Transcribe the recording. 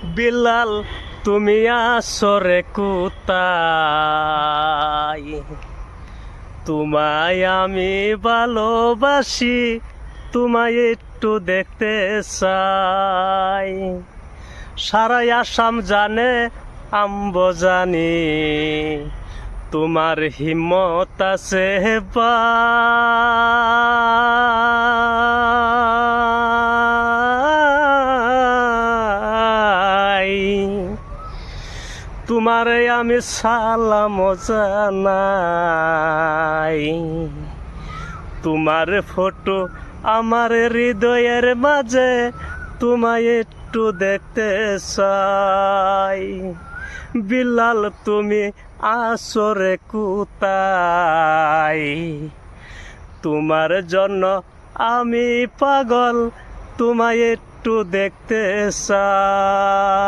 বিলাল তুমি আসরে কোথায়? তোমায় আমি ভালোবাসি, তোমায় একটু দেখতে চাই। সারাই আসাম জানে, আম্ব জানি, তোমার হিম্মত আছে ভাই। তোমারে আমি সালাম জানাই। তোমার ফটো আমার হৃদয়ের মাঝে, তোমায় একটু দেখতে চাই। বিলাল তুমি আসরে কোথায়? তোমার জন্য আমি পাগল, তোমায় একটু দেখতে চাই।